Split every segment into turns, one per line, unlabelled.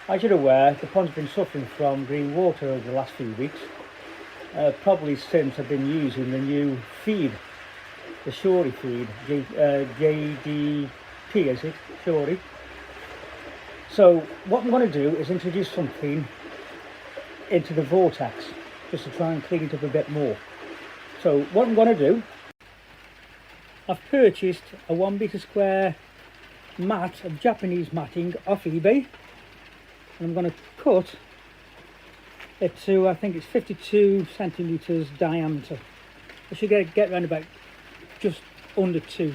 As you're aware, the pond's been suffering from green water over the last few weeks, probably since I've been using the new feed, the Shorey feed, JDP is it, Shorey. So what I'm going to do is introduce something into the vortex, just to try and clean it up a bit more. So what I'm going to do, I've purchased a 1 metre square mat of Japanese matting off eBay. And I'm going to cut it to, I think it's 52 centimetres diameter. I should get around about just under 2.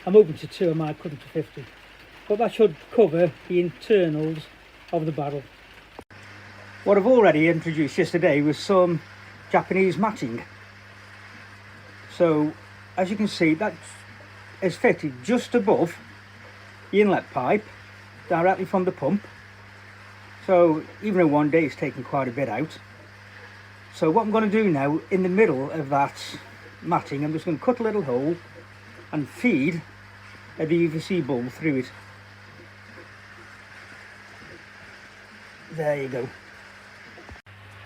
I'm hoping to 2, I might cut it to 50. But that should cover the internals of the barrel. What I've already introduced yesterday was some Japanese matting. So as you can see, that is fitted just above the inlet pipe directly from the pump. So even in one day it's taking quite a bit out. So what I'm going to do now, in the middle of that matting, I'm just going to cut a little hole and feed the UVC bulb through it. There you go.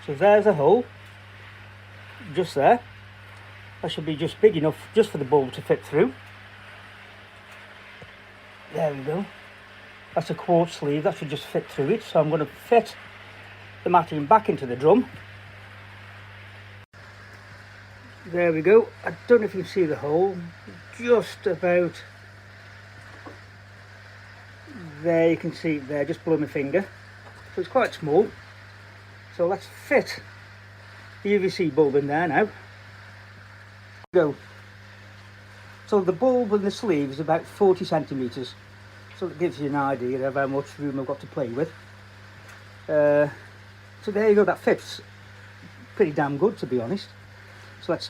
So there's a hole, just there. That should be just big enough just for the bulb to fit through. There we go. That's a quartz sleeve, that should just fit through it. So I'm going to fit the matting back into the drum. There we go. I don't know if you can see the hole, just about there. You can see it there, just below my finger. So it's quite small. So let's fit the UVC bulb in there now. Go. So the bulb and the sleeve is about 40 centimetres. So it gives you an idea of how much room I've got to play with. So there you go, that fits pretty damn good, to be honest. So let's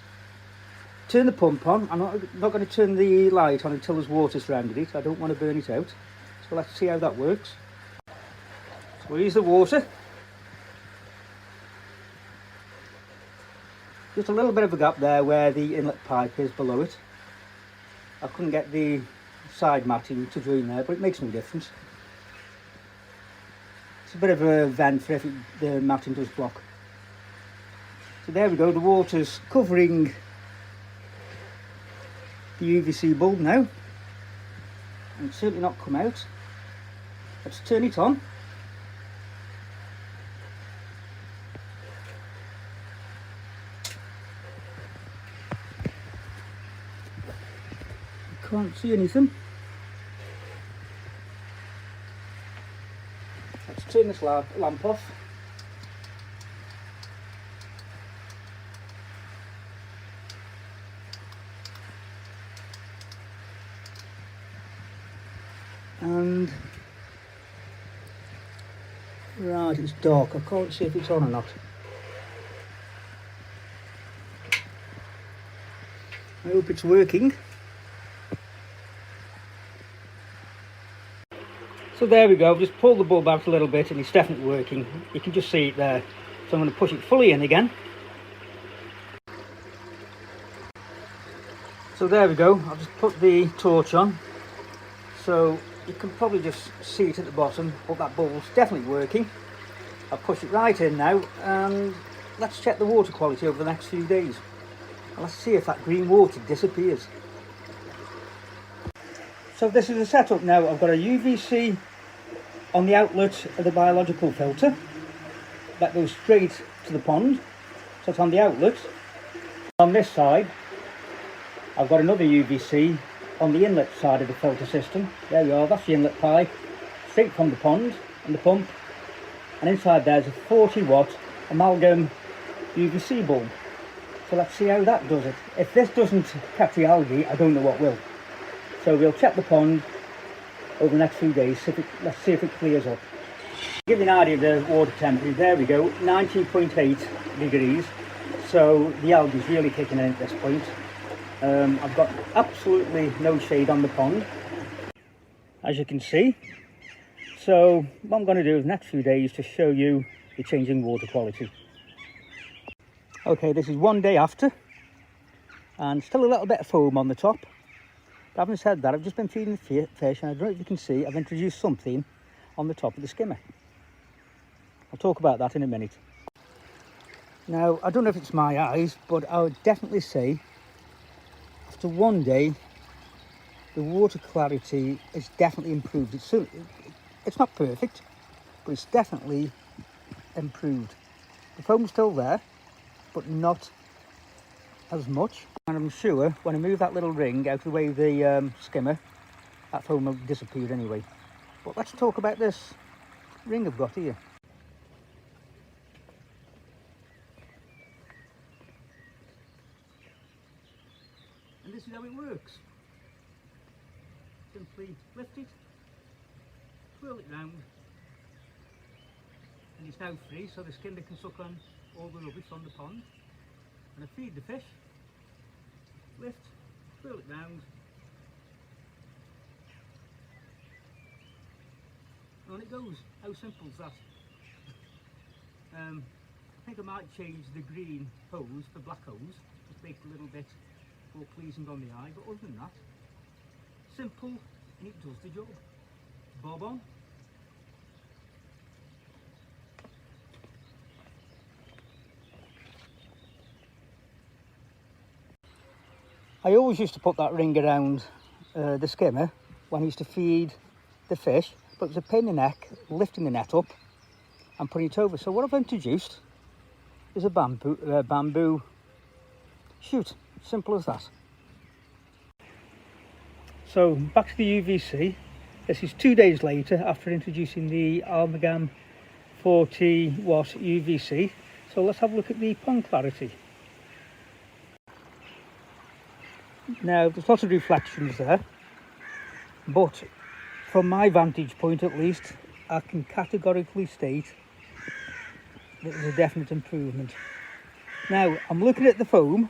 turn the pump on. I'm not going to turn the light on until there's water surrounding it. I don't want to burn it out. So let's see how that works. So we'll use the water. Just a little bit of a gap there where the inlet pipe is below it. I couldn't get the side matting to drain there, but it makes no difference. It's a bit of a vent for if the matting does block. So there we go, the water's covering the UVC bulb now, and it's certainly not come out. Let's turn it on. Can't see anything. Let's turn this lamp off. And right, it's dark. I can't see if it's on or not. I hope it's working. So there we go, I've just pulled the bulb out a little bit and it's definitely working. You can just see it there. So I'm going to push it fully in again. So there we go, I've just put the torch on. So you can probably just see it at the bottom, but that bulb's definitely working. I'll push it right in now and let's check the water quality over the next few days. And let's see if that green water disappears. So this is the setup now. I've got a UVC on the outlet of the biological filter that goes straight to the pond, so it's on the outlet. On this side I've got another UVC on the inlet side of the filter system. There we are, that's the inlet pipe, straight from the pond and the pump, and inside there's a 40-watt amalgam UVC bulb. So let's see how that does it. If this doesn't catch the algae, I don't know what will. So we'll check the pond over the next few days. Let's see if it clears up. Give you an idea of the water temperature. There we go, 19.8 degrees. So the algae is really kicking in at this point. I've got absolutely no shade on the pond, as you can see. So what I'm going to do in the next few days to show you the changing water quality. Okay, this is one day after, and still a little bit of foam on the top. But having said that, I've just been feeding the fish, and I don't know if you can see, I've introduced something on the top of the skimmer. I'll talk about that in a minute. Now, I don't know if it's my eyes, but I would definitely say after one day, the water clarity is definitely improved. It's not perfect, but it's definitely improved. The foam's still there, but not as much. And I'm sure when I move that little ring out of the way of the skimmer, that foam will disappear anyway. But let's talk about this ring I've got here. And this is how it works. Simply lift it, twirl it round, and it's now free, so the skimmer can suck on all the rubbish on the pond. And I feed the fish, lift, twirl it round, and on it goes. How simple is that? I think I might change the green hose for black hose, just make it a little bit more pleasing on the eye, but other than that, simple, and it does the job. Bob on. I always used to put that ring around the skimmer when I used to feed the fish, but it was a pain in the neck lifting the net up and putting it over. So what I've introduced is a bamboo chute, simple as that. So back to the UVC. This is 2 days later after introducing the amalgam 40-watt UVC. So let's have a look at the pond clarity. Now, there's lots of reflections there, but from my vantage point at least, I can categorically state that there's a definite improvement. Now, I'm looking at the foam,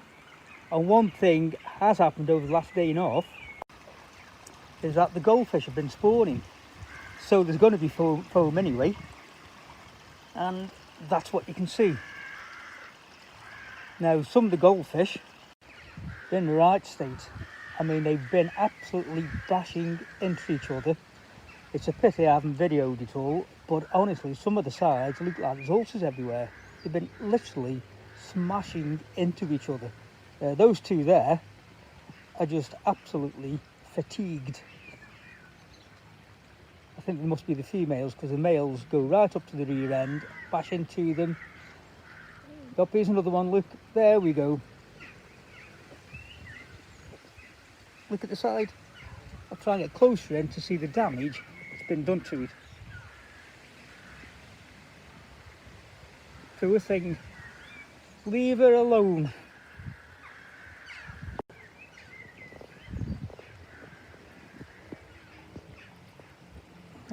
and one thing has happened over the last day and a half, is that the goldfish have been spawning. So there's going to be foam anyway, and that's what you can see. Now, some of the goldfish in the right state. I mean, they've been absolutely bashing into each other. It's a pity I haven't videoed it all, but honestly, some of the sides look like there's ulcers everywhere. They've been literally smashing into each other. Those two there are just absolutely fatigued. I think they must be the females, because the males go right up to the rear end, bash into them. Up here's another one, look, there we go. Look at the side. I'll try and get closer in to see the damage that's been done to it. Poor thing. Leave her alone.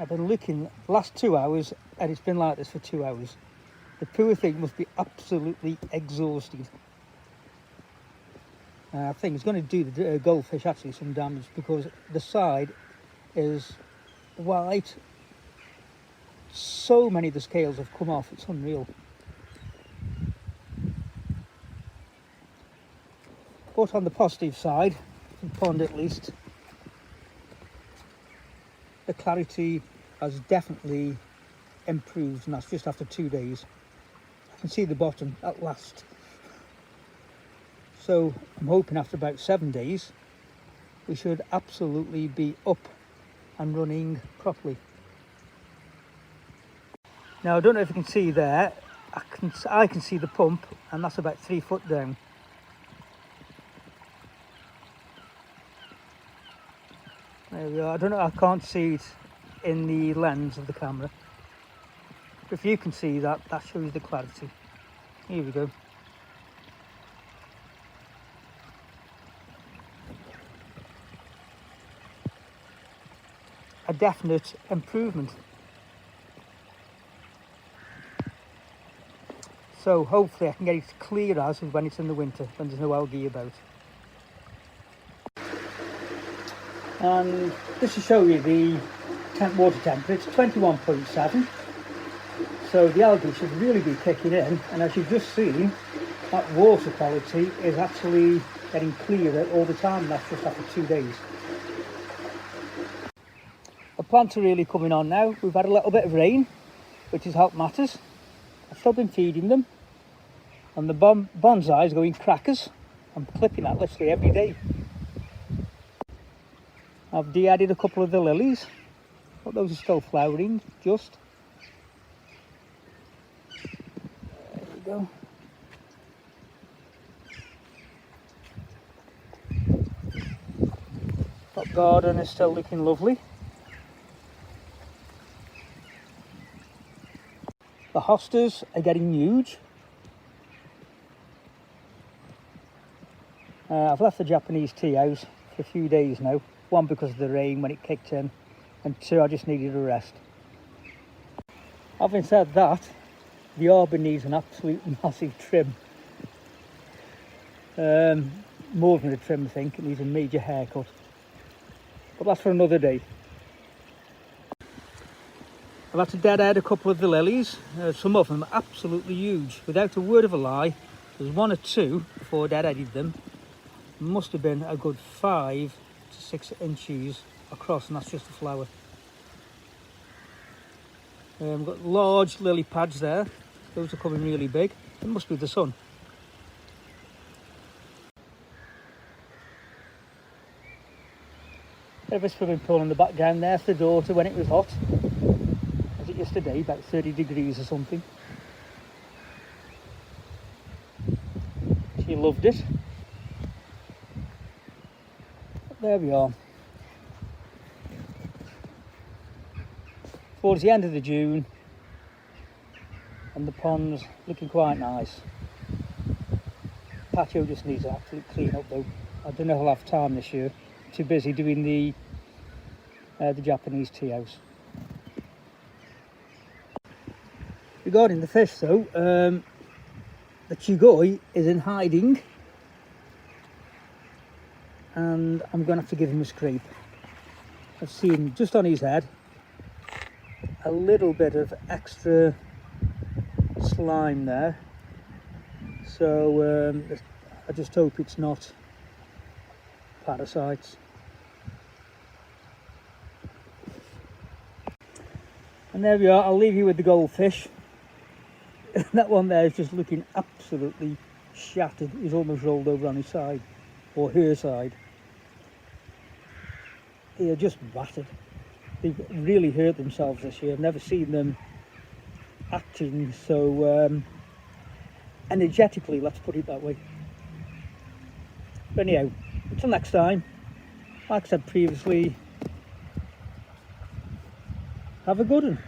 I've been looking the last 2 hours, and it's been like this for 2 hours. The poor thing must be absolutely exhausted. I think it's going to do the goldfish actually some damage, because the side is white. So many of the scales have come off, it's unreal. But on the positive side, the pond at least, the clarity has definitely improved, and that's just after 2 days. I can see the bottom at last. So I'm hoping after about 7 days we should absolutely be up and running properly. Now I don't know if you can see there, I can see the pump, and that's about 3 foot down. There we are. I don't know, I can't see it in the lens of the camera. But if you can see that, that shows the clarity. Here we go. A definite improvement. So hopefully I can get it clear as when it's in the winter, when there's no algae about. And just to show you the water temperature, it's 21.7. So the algae should really be kicking in, and as you've just seen, that water quality is actually getting clearer all the time, and that's just after 2 days. The plants are really coming on now. We've had a little bit of rain, which has helped matters. I've still been feeding them, and the bonsai is going crackers. I'm clipping that literally every day. I've de-added a couple of the lilies, but those are still flowering, just. There we go. Top garden is still looking lovely. The hostas are getting huge. I've left the Japanese tea house for a few days now. One, because of the rain when it kicked in, and two, I just needed a rest. Having said that, the arbor needs an absolute massive trim. More than a trim, I think. It needs a major haircut. But that's for another day. I've had to dead-head a couple of the lilies. Some of them are absolutely huge. Without a word of a lie, there's one or two before I dead-headed them. Must have been a good 5 to 6 inches across, and that's just a flower. We've got large lily pads there. Those are coming really big. It must be the sun. Bit of a swimming pool in the background there for the daughter when it was hot. Was it yesterday? About 30 degrees or something. She loved it. There we are. Towards the end of the June, and the pond's looking quite nice. Patio just needs an absolute clean up though. I don't know if I'll have time this year. Too busy doing the Japanese tea house. Regarding the fish though, the chigoi is in hiding, and I'm going to have to give him a scrape. I've seen just on his head a little bit of extra slime there, so I just hope it's not parasites. And there we are. I'll leave you with the goldfish. That one there is just looking absolutely shattered. He's almost rolled over on his side, or her side. They're just battered. They've really hurt themselves this year. I've never seen them acting so energetically, let's put it that way. But anyhow, until next time, like I said previously, have a good one.